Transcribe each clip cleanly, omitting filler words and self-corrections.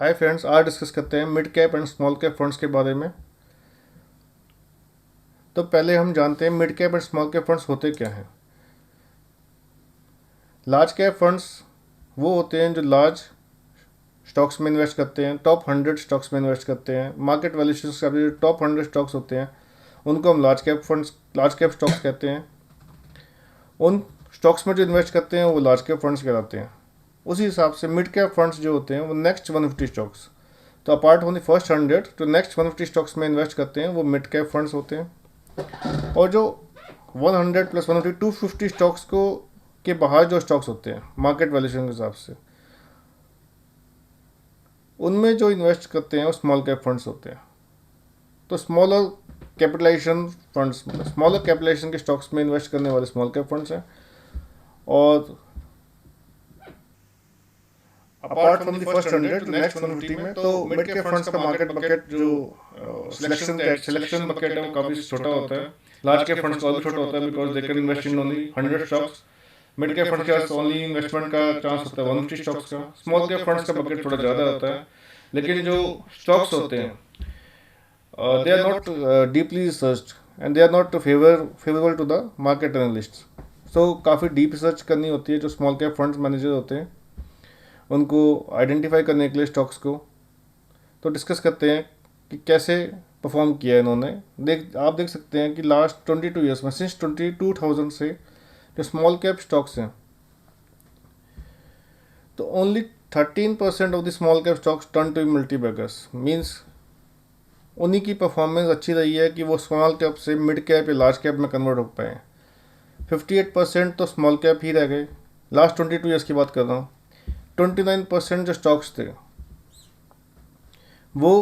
Hi friends, आज discuss करते हैं mid cap and small cap funds के बारे में। तो पहले हम जानते हैं mid cap and small cap funds होते क्या हैं। लार्ज कैप फंड्स वो होते हैं जो लार्ज स्टॉक्स में इन्वेस्ट करते हैं, टॉप 100 स्टॉक्स में इन्वेस्ट करते हैं। मार्केट वैल्यूएशन का भी जो टॉप 100 स्टॉक्स होते हैं उनको हम large cap funds, large cap stocks कहते हैं। उन स्टॉक्स में जो इन्वेस्ट करते हैं वो लार्ज कैप फंड्स कहलाते हैं। उसी हिसाब से मिड कैप फंड्स जो होते हैं वो नेक्स्ट 150 स्टॉक्स, तो अपार्ट फ्रॉम द फर्स्ट 100 जो नेक्स्ट 150 स्टॉक्स में इन्वेस्ट करते हैं वो मिड कैप फंड्स होते हैं। और जो 100 प्लस 150 250 स्टॉक्स को के बाहर जो स्टॉक्स होते हैं मार्केट वैल्यूएशन के हिसाब से, उनमें जो इन्वेस्ट करते हैं वो स्मॉल कैप फंड्स होते हैं। तो smaller capitalization funds, smaller capitalization के स्टॉक्स में इन्वेस्ट करने वाले स्मॉल कैप फंड्स हैं। और apart from the first 100 next 150 में तो मिड कैप फंड्स का मार्केट बकेट जो सिलेक्शन बकेट है वो काफ़ी छोटा होता है। लार्ज कैप फंड्स का और भी छोटा होता है because they can invest in only 100 stocks. Mid cap funds के पास ओनली इन्वेस्टमेंट का चांस होता है 150 स्टॉक्स का। स्मॉल कैप फंड्स का बकेट थोड़ा ज़्यादा होता है, लेकिन जो स्टॉक्स होते हैं they are not deeply researched and they are not favourable to the market analysts. So काफ़ी डीप रिसर्च करनी होती है जो स्मॉल कैप फंड्स मैनेजर होते हैं उनको आइडेंटिफाई करने के लिए स्टॉक्स को। तो डिस्कस करते हैं कि कैसे परफॉर्म किया है इन्होंने। आप देख सकते हैं कि लास्ट 22 ईयर्स में, सिंस 2000 से जो स्मॉल कैप स्टॉक्स हैं, तो only 13% of the small cap stocks turn to multi baggers. Means उन्हीं की परफॉर्मेंस अच्छी रही है कि वो स्मॉल कैप से मिड कैप या लार्ज कैप में कन्वर्ट हो पाए। 58% तो स्मॉल कैप ही रह गए। लास्ट 22 ईयर्स की बात कर रहा हूँ। 29% जो स्टॉक्स थे वो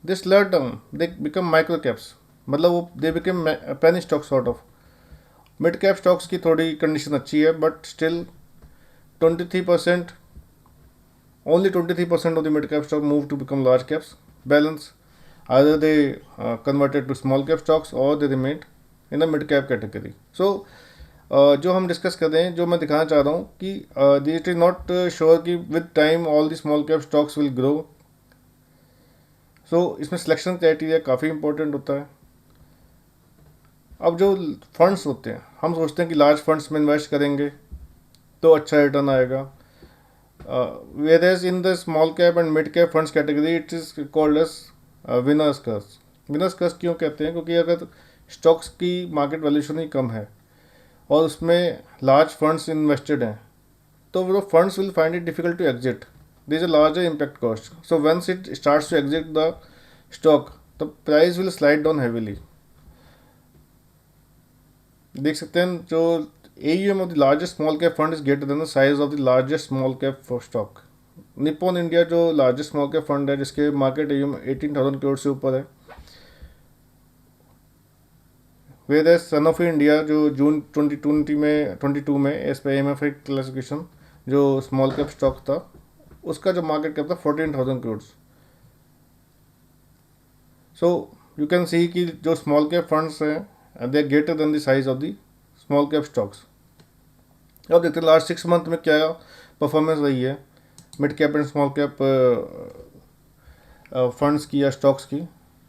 they slurred down, they become micro caps, मतलब वो they become penny stock sort of. Mid cap stocks की थोड़ी कंडीशन अच्छी है but still 23%, only 23% of the mid cap stock move to become large caps. Balance either they converted to small cap stocks or they remained in the mid cap category. So जो हम discuss कर रहे हैं, जो मैं दिखाना चाह रहा हूँ कि इट इज़ नॉट श्योर कि with time all the small cap stocks will grow. So इसमें सिलेक्शन क्राइटेरिया काफ़ी इंपॉर्टेंट होता है। अब जो फंड्स होते हैं, हम सोचते हैं कि लार्ज फंड्स में इन्वेस्ट करेंगे तो अच्छा रिटर्न आएगा। Whereas in the small cap and mid cap funds category it is called as winners curse. Winners curse क्यों कहते हैं? क्योंकि अगर स्टॉक्स की मार्केट वैल्यूएशन ही कम है और उसमें लार्ज फंड्स इन्वेस्टेड हैं तो वो funds will find it difficult to exit. There is a larger impact cost, so once it starts to exit the stock the price will slide down heavily. देख सकते हैं जो AUM of the largest small cap fund is greater than the size of the largest small cap stock. Nippon India जो largest small cap fund है जिसके market AUM 18,000 crore से ऊपर है, वेयर सनोफी इंडिया जो जून 2022 में एज पे IMF क्लासिफिकेशन जो स्मॉल कैप स्टॉक था उसका जो मार्केट कैप था 14,000 crore. So you can see कि जो स्मॉल कैप फंड्स हैं they are greater than the size of the small cap stocks. अब देखते हैं लास्ट 6 मंथ में क्या परफॉर्मेंस रही है mid cap and small cap funds की या स्टॉक्स की।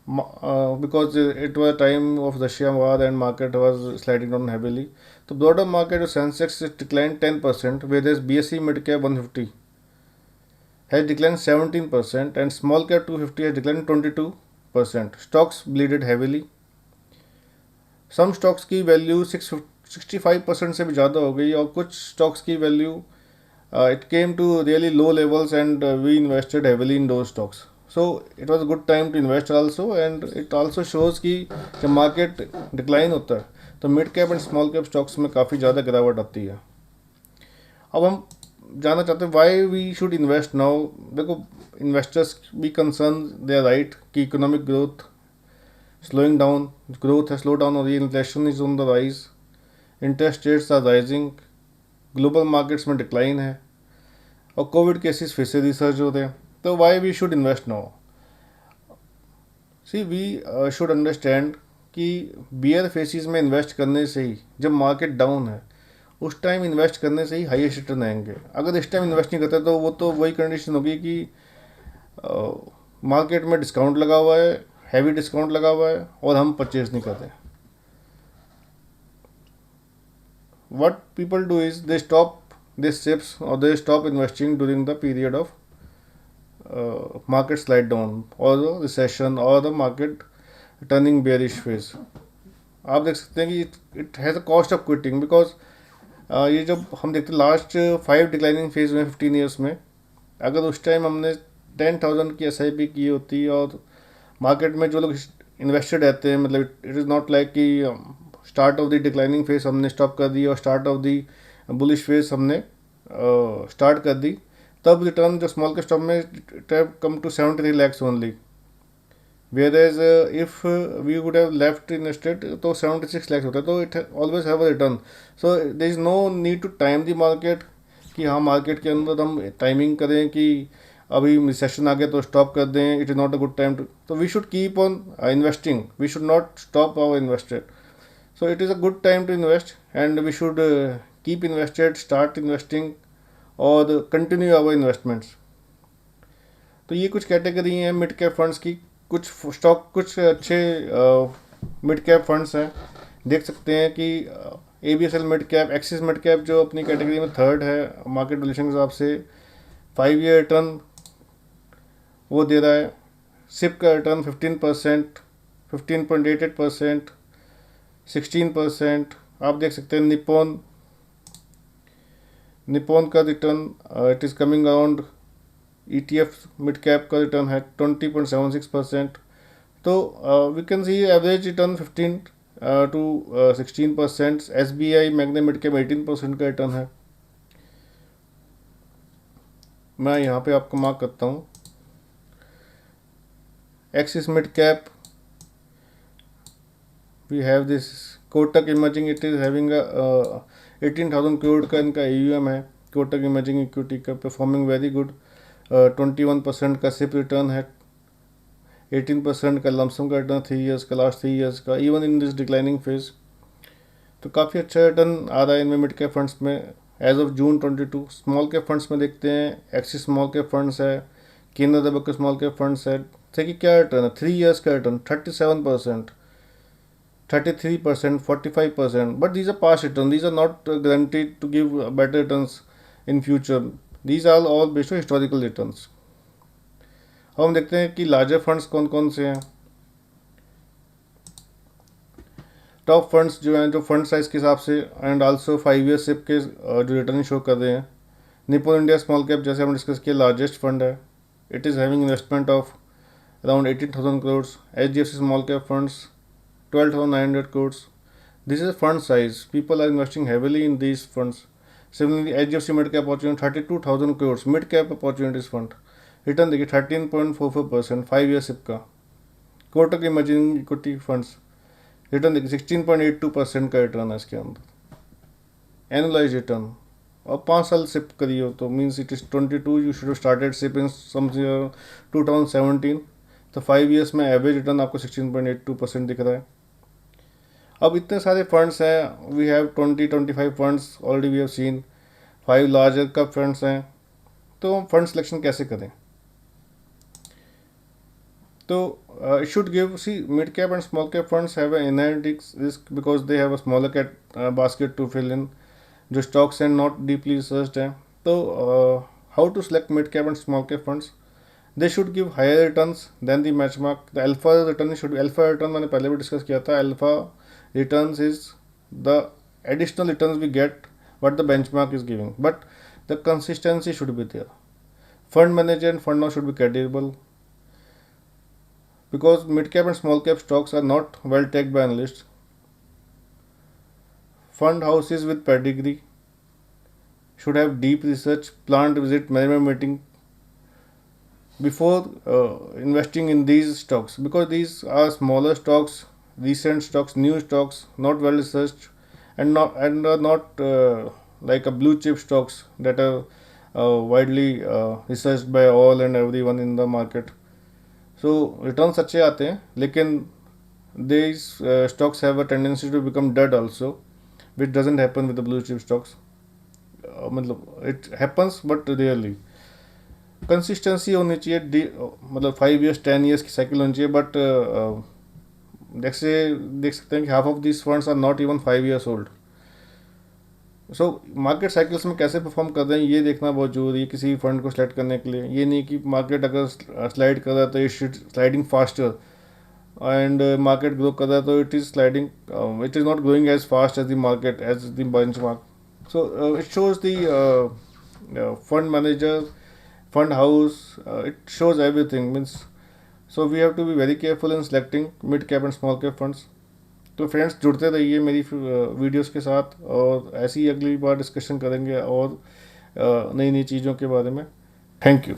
Because it was time of Russia war and market was sliding down heavily. तो broader market Sensex decline 10%, whereas BSE mid cap 150 has declined 17% and small cap 250 has declined 22%. Stocks bleeded heavily. some stocks की value 65% से भी ज़्यादा हो गई और कुछ stocks की value it came to really low levels and we invested heavily in those stocks. So it was a good time to invest also, and it also shows कि जब मार्केट डिक्लाइन होता है तो mid cap and small cap stocks में काफ़ी ज़्यादा गिरावट आती है। अब हम जानना चाहते हैं why we should invest now. देखो, इन्वेस्टर्स भी कंसर्न, दे आर राइट कि economic growth slowing down, growth है स्लो डाउन हो रही है, inflation is on the rise, interest rates are rising, global markets में डिक्लाइन है और कोविड केसेस फिर से रिसर्च हो रहे हैं। तो why we should invest now? See we should understand कि बियर फेसिस में इन्वेस्ट करने से ही, जब मार्केट डाउन है उस टाइम इन्वेस्ट करने से ही हाईएस्ट रिटर्न आएंगे। अगर इस टाइम इन्वेस्ट नहीं करते तो वो तो वही कंडीशन होगी कि मार्केट में डिस्काउंट लगा हुआ है, हैवी डिस्काउंट लगा हुआ है, और हम परचेज नहीं कर रहे. What people do is they stop these ships or they stop investing during the period of market slide down or the recession or the market turning bearish phase. आप देख सकते हैं कि it has a cost of quitting because ये जब हम देखते हैं लास्ट 5 डिक्लाइनिंग फेज में 15 ईयर्स में, अगर उस टाइम हमने 10,000 की SIP की होती और मार्केट में जो लोग इन्वेस्टेड रहते हैं, मतलब इट इज़ नॉट लाइक कि start of the declining phase हमने स्टॉप कर दी और start of the bullish phase हमने स्टार्ट कर दी, तब रिटर्न जो स्मॉल के स्टॉक में it have come to 73 lakhs only. Whereas if we would have left invested तो 76 lakhs होता है, तो it always have a return. So there is no need to time the market कि हाँ market के अंदर हम टाइमिंग करें कि अभी रिसेशन आ गया तो स्टॉप कर दें. It is not a good time to. तो we should keep on investing, we should not stop our invested. So it is a good time to invest and we should keep invested, start investing और continue our investments. तो ये कुछ category हैं mid cap funds की. कुछ stock, कुछ अच्छे mid cap funds हैं. देख सकते हैं कि ABSL mid cap, axis mid cap जो अपनी कैटेगरी में थर्ड है मार्केट वैल्यूएशन के हिसाब से, 5 year रिटर्न वो दे रहा है. सिप का रिटर्न 15%, 15.88%, 16%. आप देख सकते हैं निप्पॉन का return it is coming around, ETF mid cap का रिटर्न है 20.76%. तो we can see average return 15 to 16%. SBI Magna mid cap 18% का रिटर्न है. मैं यहाँ पे आपको मार्क करता हूँ. Axis mid cap we have this Kotak emerging, it is having 18,000 crore का इनका AUM है. कोटक इमर्जिंग इक्विटी का परफॉर्मिंग वेरी गुड. 21% का सिप रिटर्न है, 18% का लमसम का रिटर्न 3 years का, लास्ट 3 years का, even in this declining phase. तो काफ़ी अच्छा रिटर्न आ रहा है इनमें मिड कैप फंड्स में as of June 22. Small cap funds में देखते हैं, एक्सिस स्मॉल कैप फंड्स है, केंद्र दबक के स्मॉल कैप फंड्स है. देखिए क्या रिटर्न है, 3 years का return 37%, 33%, 45%. But these are past return, these are not guaranteed to give better returns in future. These are all based on historical returns. अब हम देखते हैं कि लार्जर फंड्स कौन कौन से हैं. टॉप फंड्स जो हैं, जो फंड साइज के हिसाब से एंड आल्सो 5 year सिप के जो रिटर्न शो कर रहे हैं. निप्पॉन इंडिया स्मॉल कैप जैसे हमने डिस्कस किया लार्जेस्ट फंड है. It is having investment of around 18,000 crores. HDFC small cap funds 12,900 crores. This is fund size. People are investing heavily in these funds. Similarly, HDFC Mid Cap Opportunity 32,000 crores. Mid Cap Opportunities Fund. Return देखिए 13.44%, 5 year SIP का. Kotak emerging equity funds return देखिए 16.82% का return है इसके अंदर. Annualise return और 5 साल SIP करी हो तो means it is 22. You should started SIP in some 2017. तो 5 years में एवरेज रिटर्न आपको 16.82% दिख रहा है. अब इतने सारे फंड्स हैं, we have 20-25 funds already we have seen. 5 larger cap funds हैं. तो हम फंड सिलेक्शन कैसे करें? तो it should give, see, mid cap and small cap funds have an inherent risk because they have a smaller basket to fill in. जो stocks and not deeply researched हैं. तो how to select mid cap and small cap funds? They should give higher returns than the benchmark. The alpha return should be, alpha return मैंने पहले भी discuss किया था. Alpha returns is the additional returns we get what the benchmark is giving, but the consistency should be there. Fund manager and fund now should be credible. Because mid cap and small cap stocks are not well tagged by analysts. Fund houses with pedigree should have deep research, planned visit, management meeting before investing in these stocks, because these are smaller stocks, recent stocks, new stocks, not well researched, and are not like a blue chip stocks that are widely researched by all and everyone in the market. So returns अच्छे आते हैं, लेकिन these stocks have a tendency to become dead also, which doesn't happen with the blue chip stocks. मतलब it happens but rarely. Consistency होनी चाहिए, मतलब 5 years 10 years की cycle होनी चाहिए, बट देख सकते हैं कि half of this funds are not even 5 years old. So market cycles में कैसे परफॉर्म कर रहे हैं ये देखना बहुत जरूरी है किसी फंड को सेलेक्ट करने के लिए। ये नहीं कि मार्केट अगर स्लाइड कर रहा है तो it should sliding faster, and market grow कर रहा है तो it is sliding, it is not growing as fast as the market, as the benchmark. So it shows the fund manager, fund house, it shows everything means, so we have to be very careful in selecting mid cap and small cap funds। तो friends जुड़ते रहिए मेरी videos के साथ, और ऐसी ही अगली बार discussion करेंगे और नई नई चीज़ों के बारे में। Thank you.